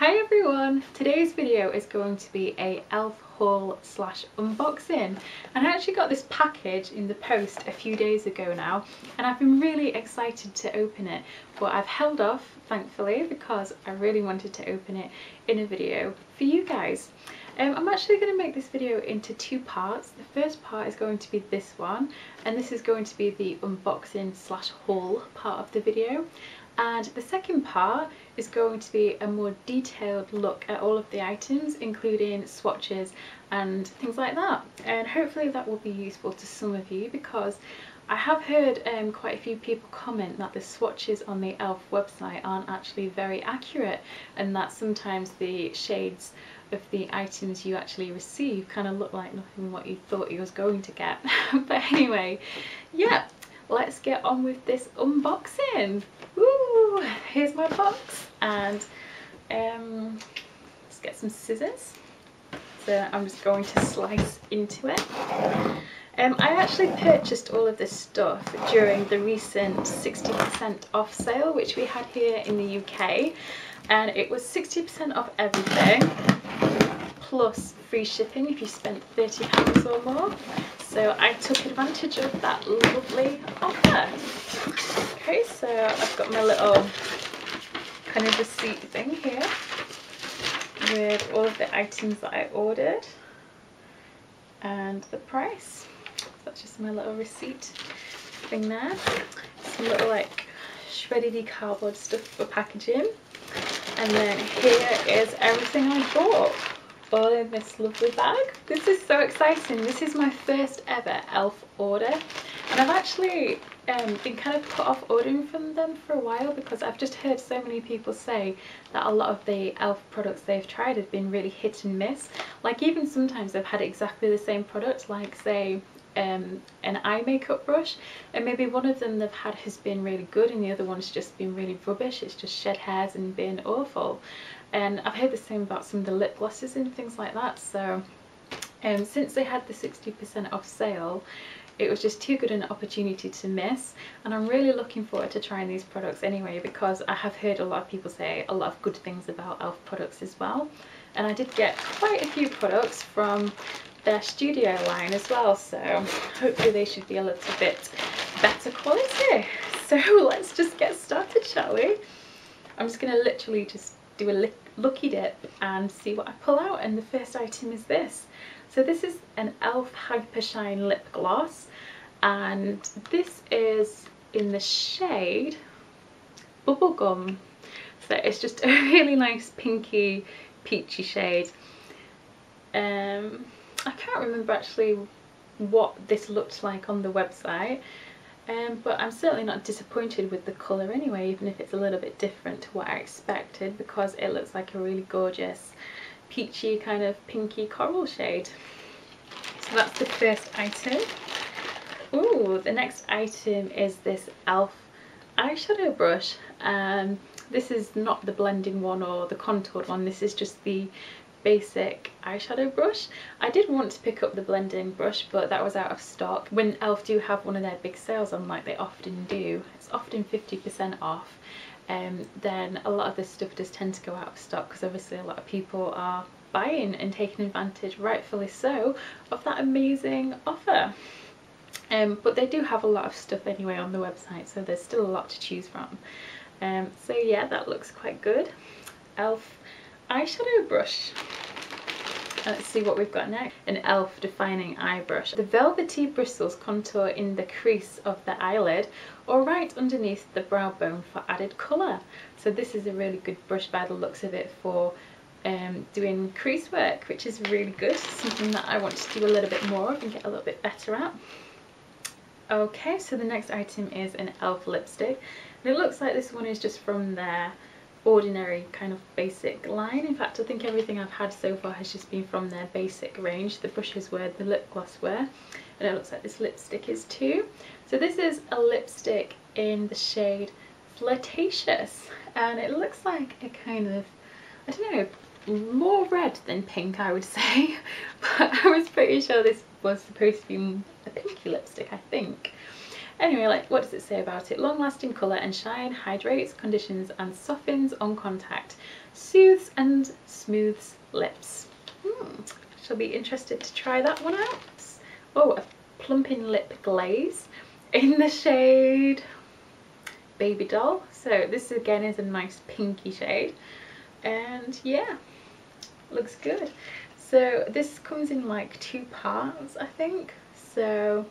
Hi everyone! Today's video is going to be a e.l.f. haul slash unboxing, and I actually got this package in the post a few days ago now, and I've been really excited to open it, but I've held off thankfully because I really wanted to open it in a video for you guys. I'm actually going to make this video into two parts. The first part is going to be this one, and this is going to be the unboxing slash haul part of the video. And the second part is going to be a more detailed look at all of the items, including swatches and things like that. And hopefully that will be useful to some of you, because I have heard quite a few people comment that the swatches on the e.l.f. website aren't actually very accurate, and that sometimes the shades of the items you actually receive kind of look like nothing what you thought you was going to get. But anyway, yeah, let's get on with this unboxing. Woo! Here's my box, and let's get some scissors. So I'm just going to slice into it. I actually purchased all of this stuff during the recent 60% off sale which we had here in the UK, and it was 60% off everything plus free shipping if you spent £30 or more. So I took advantage of that lovely offer. Okay, so I've got my little kind of receipt thing here with all of the items that I ordered and the price. So that's just my little receipt thing there. Some little like shreddy cardboard stuff for packaging. And then here is everything I bought, all in this lovely bag. This is so exciting. This is my first ever e.l.f. order, and I've actually been kind of put off ordering from them for a while because I've just heard so many people say that a lot of the e.l.f. products they've tried have been really hit and miss. Like even sometimes they've had exactly the same product, like say an eye makeup brush, and maybe one of them they've had has been really good and the other one's just been really rubbish. It's just shed hairs and been awful. And I've heard the same about some of the lip glosses and things like that. So since they had the 60% off sale, it was just too good an opportunity to miss, and I'm really looking forward to trying these products anyway, because I have heard a lot of people say a lot of good things about e.l.f. products as well. And I did get quite a few products from their studio line as well, so hopefully they should be a little bit better quality. So let's just get started, shall we? I'm just going to literally just do a looky dip and see what I pull out, and the first item is this. So this is an e.l.f. Hypershine lip gloss, and this is in the shade Bubblegum. So it's just a really nice pinky peachy shade. I can't remember actually what this looked like on the website, but I'm certainly not disappointed with the colour anyway, even if it's a little bit different to what I expected, because it looks like a really gorgeous peachy kind of pinky coral shade. So that's the first item. Ooh, the next item is this e.l.f. eyeshadow brush. This is not the blending one or the contoured one, this is just the basic eyeshadow brush. I did want to pick up the blending brush, but that was out of stock. When e.l.f. do have one of their big sales on, like they often do, it's often 50% off, then a lot of this stuff does tend to go out of stock, because obviously a lot of people are buying and taking advantage, rightfully so, of that amazing offer. But they do have a lot of stuff anyway on the website, so there's still a lot to choose from. So yeah, that looks quite good. e.l.f. eyeshadow brush. Let's see what we've got next. An e.l.f. defining eye brush. The velvety bristles contour in the crease of the eyelid or right underneath the brow bone for added colour. So this is a really good brush by the looks of it for doing crease work, which is really good. Something that I want to do a little bit more of and get a little bit better at. Okay, so the next item is an e.l.f. lipstick, and it looks like this one is just from their ordinary kind of basic line. In fact, I think everything I've had so far has just been from their basic range. The brushes were, the lip gloss were, and it looks like this lipstick is too. So this is a lipstick in the shade Flirtatious, and it looks like a kind of, I don't know, more red than pink I would say, but I was pretty sure this was supposed to be a pinky lipstick, I think. Anyway, like, what does it say about it? Long lasting colour and shine, hydrates, conditions and softens on contact, soothes and smooths lips. Shall be interested to try that one out. Oh, a Plumping lip glaze in the shade Baby Doll. So this again is a nice pinky shade, and yeah, looks good. So this comes in like 2 parts, I think. So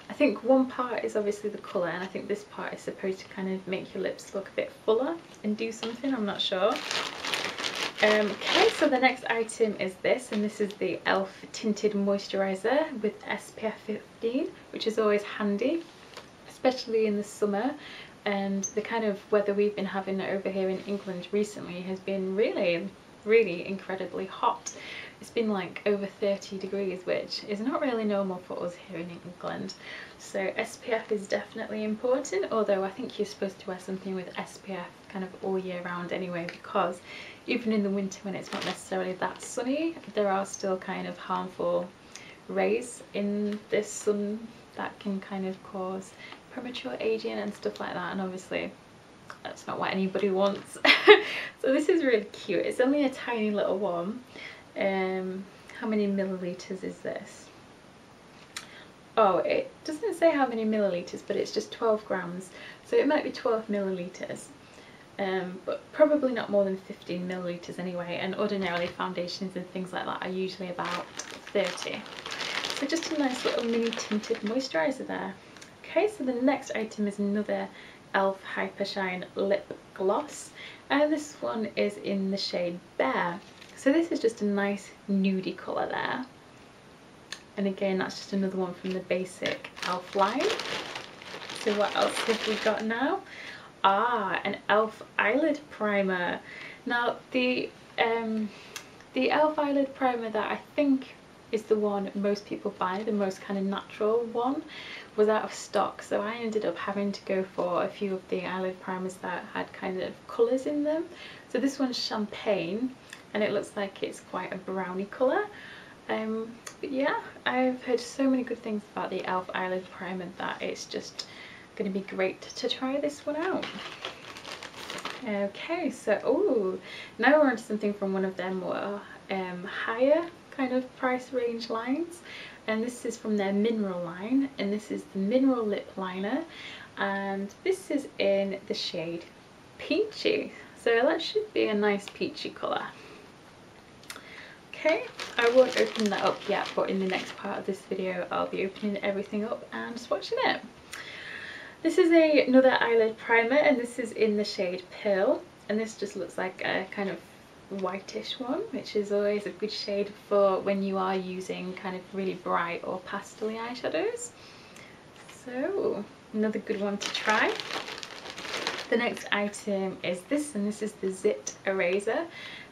I think one part is obviously the colour, and I think this part is supposed to kind of make your lips look a bit fuller and do something, I'm not sure. Okay, so the next item is this, and this is the e.l.f. Tinted Moisturiser with SPF 15, which is always handy, especially in the summer. And the kind of weather we've been having over here in England recently has been really incredibly hot. It's been like over 30 degrees, which is not really normal for us here in England. So SPF is definitely important, although I think you're supposed to wear something with SPF kind of all year round anyway, because even in the winter when it's not necessarily that sunny, there are still kind of harmful rays in this sun that can kind of cause premature aging and stuff like that, and obviously that's not what anybody wants. So this is really cute. It's only a tiny little one. How many milliliters is this? Oh, it doesn't say how many milliliters, but it's just 12 grams, so it might be 12 milliliters. But probably not more than 15 milliliters anyway, and ordinarily foundations and things like that are usually about 30. So just a nice little mini tinted moisturiser there. Okay, so the next item is another e.l.f. Hypershine lip gloss, and this one is in the shade Bear. So this is just a nice nudie colour there, and again that's just another one from the basic e.l.f. line. So what else have we got now? An e.l.f. eyelid primer. Now the e.l.f. eyelid primer that I think is the one most people buy, the most kind of natural one, was out of stock, so I ended up having to go for a few of the eyelid primers that had kind of colours in them. So this one's champagne, and it looks like it's quite a browny colour. But yeah, I've heard so many good things about the e.l.f. eyelid primer that it's just going to be great to try this one out. Okay, so now we're on to something from one of their more higher kind of price range lines, and this is from their mineral line, and this is the mineral lip liner, and this is in the shade Peachy. So that should be a nice peachy colour. Okay, I won't open that up yet, but in the next part of this video I'll be opening everything up and swatching it. This is another eyelid primer, and this is in the shade Pearl, and this just looks like a kind of whitish one, which is always a good shade for when you are using kind of really bright or pastel-y eyeshadows. So another good one to try. The next item is this, and this is the Zit Eraser.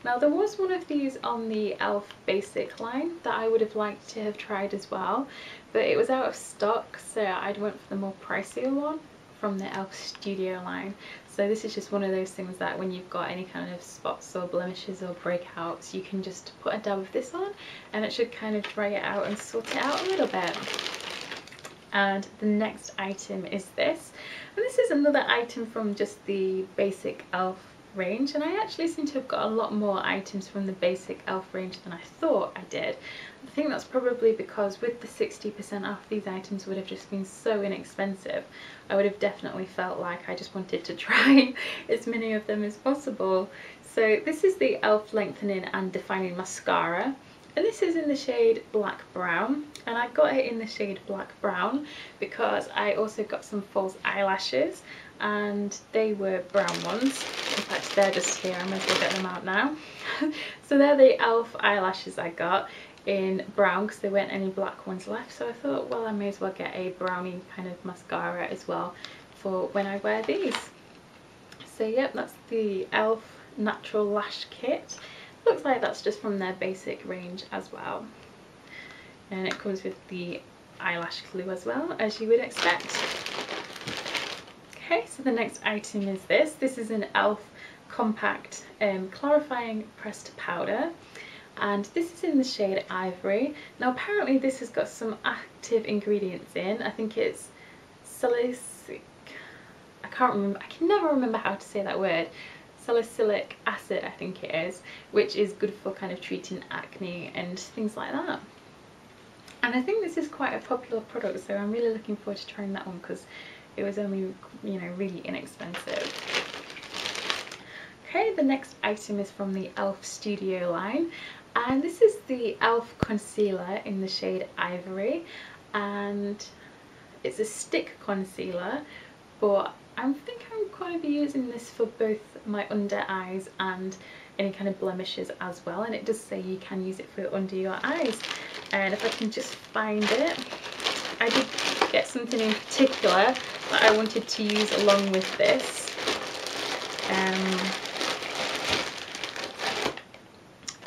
Now there was one of these on the e.l.f. basic line that I would have liked to have tried as well, but it was out of stock, so I'd went for the more pricier one from the e.l.f. Studio line. So this is just one of those things that when you've got any kind of spots or blemishes or breakouts, you can just put a dab of this on and it should kind of dry it out and sort it out a little bit. And the next item is this, and this is another item from just the basic e.l.f. range, and I actually seem to have got a lot more items from the basic e.l.f. range than I thought I did. I think that's probably because with the 60% off, these items would have just been so inexpensive. I would have definitely felt like I just wanted to try as many of them as possible. So this is the e.l.f. Lengthening and Defining Mascara, and this is in the shade Black Brown, and I got it in the shade Black Brown because I also got some false eyelashes and they were brown ones. In fact, they're just here, I might as well get them out now. So they're the e.l.f. eyelashes I got in brown because there weren't any black ones left, so I thought, well, I may as well get a brownie kind of mascara as well for when I wear these. So yep, that's the e.l.f. Natural Lash Kit. Looks like that's just from their basic range as well, and it comes with the eyelash glue as well, as you would expect. Okay, so the next item is this. This is an e.l.f. Compact Clarifying Pressed Powder, and this is in the shade Ivory. Now apparently this has got some active ingredients in. I think it's salicylic, I can't remember, I can never remember how to say that word. salicylic acid, I think it is, which is good for kind of treating acne and things like that. And I think this is quite a popular product, so I'm really looking forward to trying that one because it was only, you know, really inexpensive. Okay, the next item is from the e.l.f. Studio line, and this is the e.l.f. concealer in the shade Ivory, and it's a stick concealer, but I think I'm going to be using this for both my under eyes and any kind of blemishes as well, and it does say you can use it for under your eyes. And if I can just find it, I did get something in particular that I wanted to use along with this.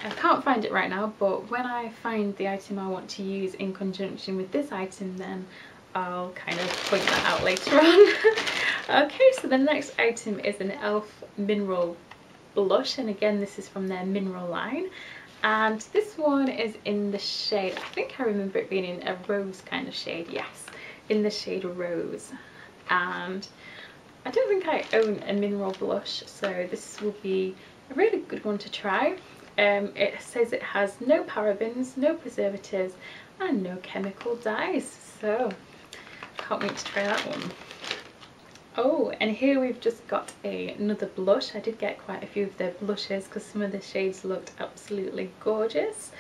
I can't find it right now, but when I find the item I want to use in conjunction with this item, then I'll kind of point that out later on. Okay, so the next item is an e.l.f. mineral blush, and again this is from their mineral line, and this one is in the shade, I think I remember it being in a rose kind of shade, yes, in the shade Rose. And I don't think I own a mineral blush, so this will be a really good one to try. It says it has no parabens, no preservatives and no chemical dyes, so can't wait to try that one. Oh, and here we've just got another blush. I did get quite a few of their blushes because some of the shades looked absolutely gorgeous.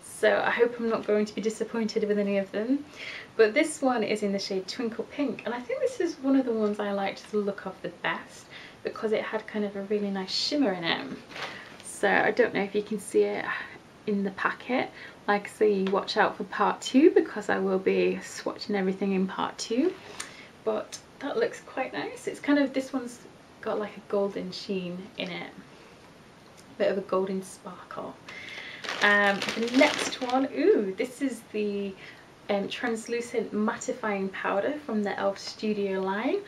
So I hope I'm not going to be disappointed with any of them. But this one is in the shade Twinkle Pink, and I think this is one of the ones I liked the look of the best because it had kind of a really nice shimmer in it. So I don't know if you can see it in the packet. Like I say, watch out for part 2 because I will be swatching everything in part 2. But that looks quite nice. It's kind of, this one's got like a golden sheen in it, bit of a golden sparkle. The next one, ooh, this is the translucent mattifying powder from the e.l.f. Studio line.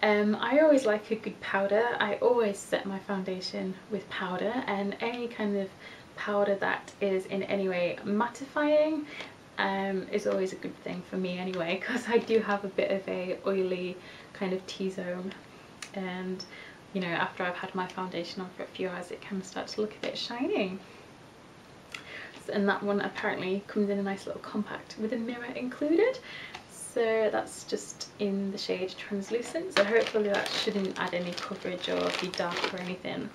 I always like a good powder. I always set my foundation with powder, and any kind of powder that is in any way mattifying is always a good thing for me anyway, because I do have a bit of a oily kind of T-zone, and you know, after I've had my foundation on for a few hours it can start to look a bit shiny. And that one apparently comes in a nice little compact with a mirror included, so that's just in the shade Translucent, so hopefully that shouldn't add any coverage or be dark or anything.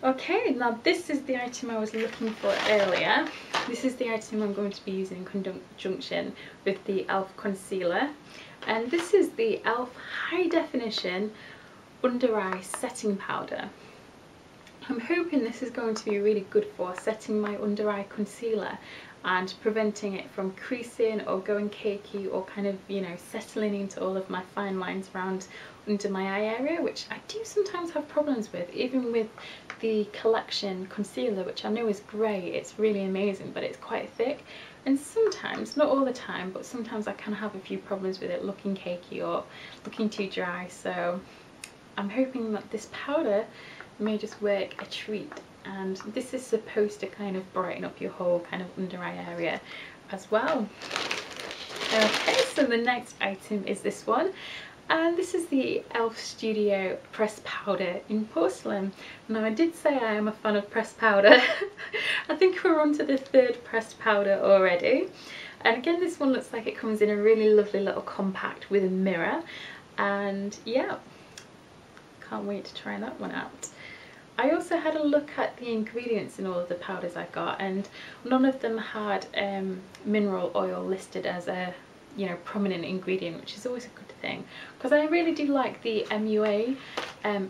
Okay, now this is the item I was looking for earlier. This is the item I'm going to be using in conjunction with the e.l.f. concealer, and this is the e.l.f. High Definition Under Eye Setting Powder. I'm hoping this is going to be really good for setting my under eye concealer and preventing it from creasing or going cakey or kind of, you know, settling into all of my fine lines around under my eye area, which I do sometimes have problems with, even with the Collection concealer, which I know is great, it's really amazing, but it's quite thick, and sometimes, not all the time, but sometimes I can have a few problems with it looking cakey or looking too dry. So I'm hoping that this powder may just work a treat, and this is supposed to kind of brighten up your whole kind of under eye area as well. Okay, so the next item is this one, and this is the e.l.f. Studio pressed powder in porcelain. Now I did say I am a fan of pressed powder. I think we're on to the 3rd pressed powder already, and again this one looks like it comes in a really lovely little compact with a mirror, and yeah, can't wait to try that one out. I also had a look at the ingredients in all of the powders I got, and none of them had mineral oil listed as a, you know, prominent ingredient, which is always a good thing, because I really do like the MUA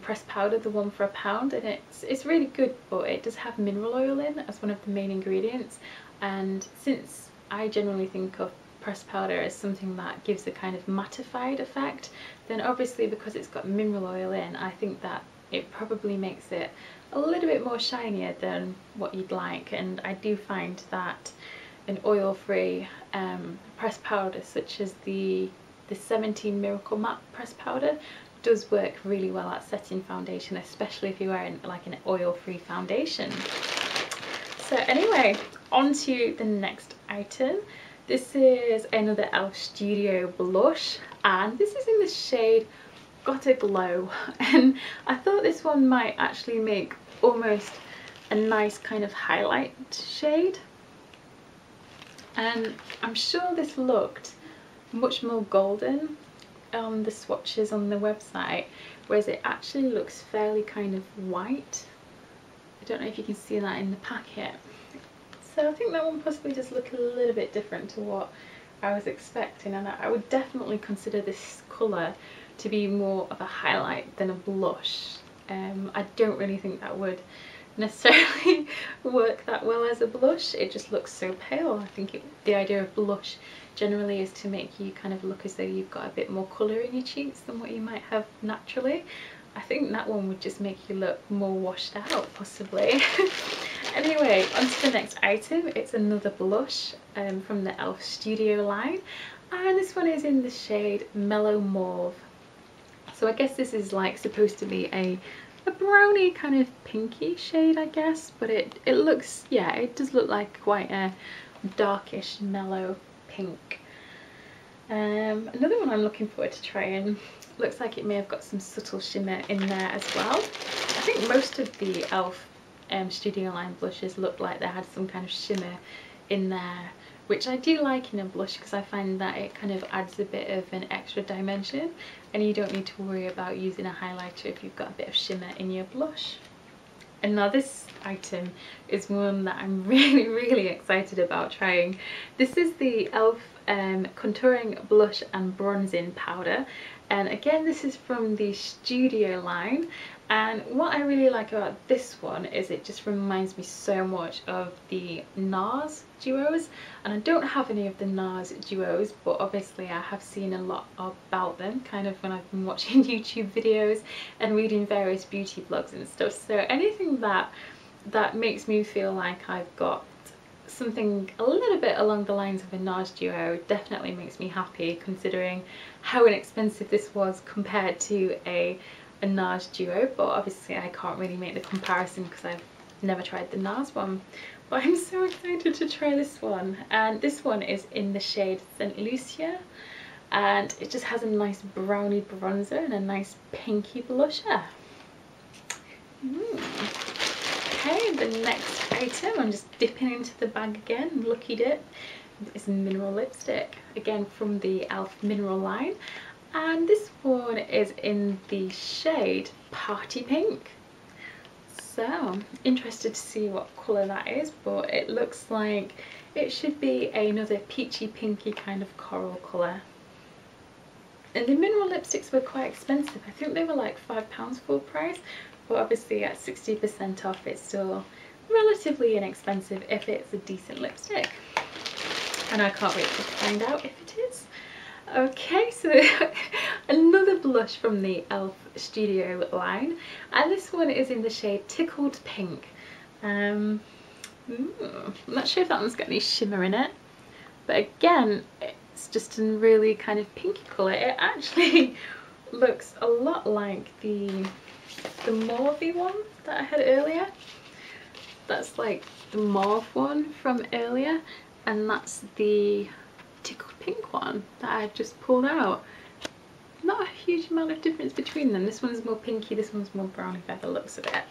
pressed powder, the one for £1, and it's really good, but it does have mineral oil in as one of the main ingredients, and since I generally think of pressed powder as something that gives a kind of mattified effect, then obviously because it's got mineral oil in, I think that it probably makes it a little bit more shinier than what you'd like. And I do find that an oil-free pressed powder such as the 17 Miracle Matte pressed powder does work really well at setting foundation, especially if you're wearing like an oil-free foundation. So anyway, on to the next item. This is another e.l.f. Studio blush, and this is in the shade got a glow, and I thought this one might actually make almost a nice kind of highlight shade. And I'm sure this looked much more golden on the swatches on the website, whereas it actually looks fairly kind of white. I don't know if you can see that in the packet. So I think that one possibly does look a little bit different to what I was expecting, and I would definitely consider this colour to be more of a highlight than a blush. I don't really think that would necessarily work that well as a blush. It just looks so pale. I think the idea of blush generally is to make you kind of look as though you've got a bit more colour in your cheeks than what you might have naturally. I think that one would just make you look more washed out, possibly. Anyway, on to the next item. It's another blush from the e.l.f. Studio line, and this one is in the shade Mellow Mauve. So I guess this is like supposed to be a browny kind of pinky shade, I guess, but it looks, yeah, it does look like quite a darkish mellow pink. Another one I'm looking forward to trying. Looks like it may have got some subtle shimmer in there as well. I think most of the e.l.f. Studio line blushes looked like they had some kind of shimmer in there, which I do like in a blush because I find that it kind of adds a bit of an extra dimension, and you don't need to worry about using a highlighter if you've got a bit of shimmer in your blush. And now this item is one that I'm really excited about trying. This is the e.l.f. Contouring Blush and Bronzing Powder, and again this is from the Studio line. And what I really like about this one is it just reminds me so much of the NARS duos, and I don't have any of the NARS duos, but obviously I have seen a lot about them kind of when I've been watching YouTube videos and reading various beauty blogs and stuff. So anything that makes me feel like I've got something a little bit along the lines of a NARS duo definitely makes me happy, considering how inexpensive this was compared to a NARS duo. But obviously I can't really make the comparison because I've never tried the NARS one, but I'm so excited to try this one. And this one is in the shade St. Lucia, and it just has a nice brownie bronzer and a nice pinky blusher. Okay, the next item, I'm just dipping into the bag again, lucky dip, is mineral lipstick, again from the e.l.f. Mineral line. And this one is in the shade Party Pink. So, interested to see what colour that is, but it looks like it should be another peachy pinky kind of coral colour. And the mineral lipsticks were quite expensive. I think they were like £5 full price, but obviously at 60% off it's still relatively inexpensive if it's a decent lipstick. And I can't wait to find out if it is. Okay, so another blush from the e.l.f. Studio line, and this one is in the shade Tickled Pink. I'm not sure if that one's got any shimmer in it, but again it's just a really kind of pinky colour. It actually looks a lot like the mauvey one that I had earlier. That's like the mauve one from earlier, and that's the Tickled Pink one that I've just pulled out. Not a huge amount of difference between them. This one's more pinky, this one's more browny by the looks of it.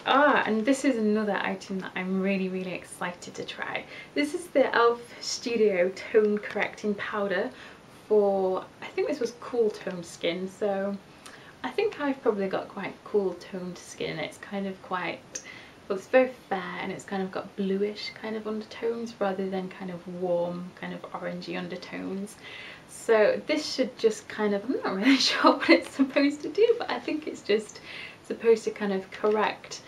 And this is another item that I'm really excited to try. This is the e.l.f. Studio Tone Correcting Powder for, I think this was cool toned skin, so I think I've probably got quite cool toned skin. It's kind of quite, well, it's very fair and it's kind of got bluish kind of undertones rather than kind of warm kind of orangey undertones. So this should just kind of, I'm not really sure what it's supposed to do, but I think it's just supposed to kind of correct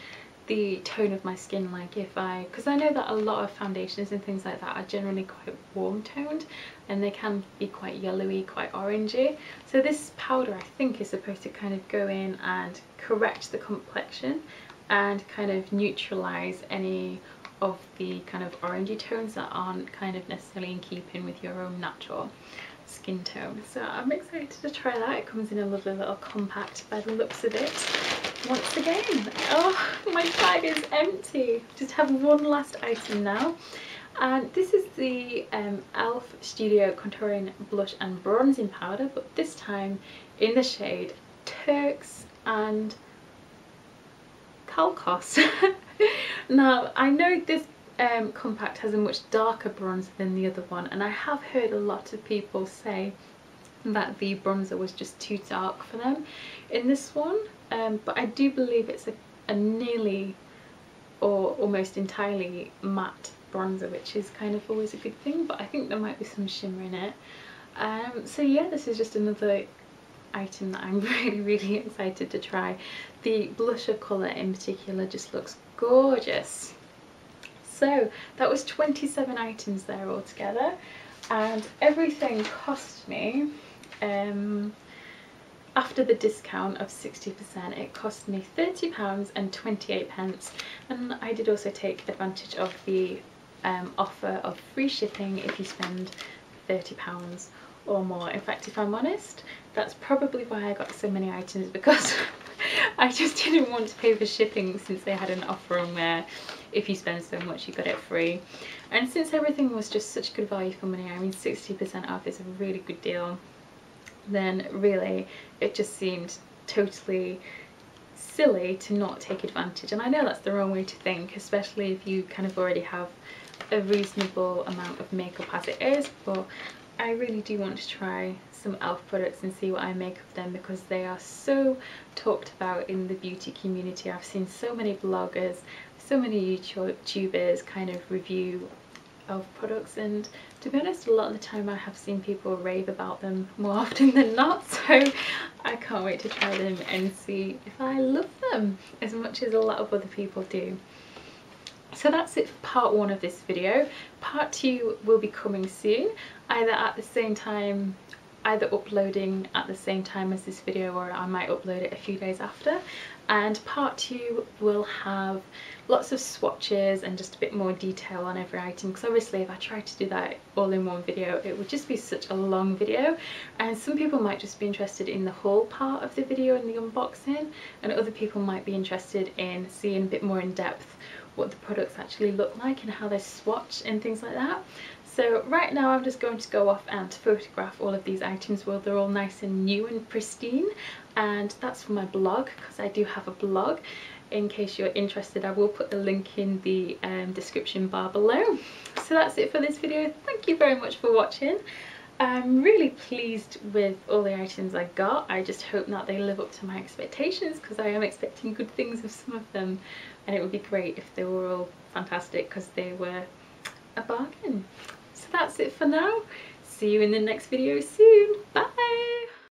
the tone of my skin. Like if because I know that a lot of foundations and things like that are generally quite warm toned and they can be quite yellowy, quite orangey. So this powder I think is supposed to kind of go in and correct the complexion and kind of neutralize any of the kind of orangey tones that aren't kind of necessarily in keeping with your own natural skin tone. So I'm excited to try that. It comes in a lovely little compact by the looks of it. Once again, oh, my bag is empty. Just have one last item now, And this is the e.l.f. Studio Contouring Blush and Bronzing Powder, but this time in the shade Turks and Caicos. Now I know this compact has a much darker bronzer than the other one, and I have heard a lot of people say that the bronzer was just too dark for them in this one, but I do believe it's a nearly or almost entirely matte bronzer, which is kind of always a good thing, but I think there might be some shimmer in it. So yeah, this is just another item that I'm really excited to try. The blusher colour in particular just looks gorgeous. So that was 27 items there altogether, and everything cost me, after the discount of 60%, it cost me £30.28, and I did also take advantage of the offer of free shipping if you spend £30 or more. In fact, if I'm honest, that's probably why I got so many items, because I just didn't want to pay for shipping, since they had an offer on where if you spend so much you got it free. And since everything was just such good value for money, I mean 60% off is a really good deal, then really it just seemed totally silly to not take advantage. And I know that's the wrong way to think, especially if you kind of already have a reasonable amount of makeup as it is, but I really do want to try some e.l.f. products and see what I make of them, because they are so talked about in the beauty community. I've seen so many bloggers, so many YouTubers kind of review e.l.f. products, and to be honest, a lot of the time I have seen people rave about them more often than not, so I can't wait to try them and see if I love them as much as a lot of other people do. So that's it for part 1 of this video. Part 2 will be coming soon, either uploading at the same time as this video, or I might upload it a few days after. And part 2 will have lots of swatches and just a bit more detail on every item, because obviously if I tried to do that all in one video it would just be such a long video, and some people might just be interested in the whole part of the video and the unboxing, and other people might be interested in seeing a bit more in depth what the products actually look like and how they swatch and things like that. So right now I'm just going to go off and photograph all of these items while they're all nice and new and pristine, and that's for my blog, because I do have a blog. In case you're interested, I will put the link in the description bar below. So that's it for this video. Thank you very much for watching. I'm really pleased with all the items I got. I just hope that they live up to my expectations, because I am expecting good things of some of them, and it would be great if they were all fantastic, because they were a bargain. So that's it for now. See you in the next video soon. Bye!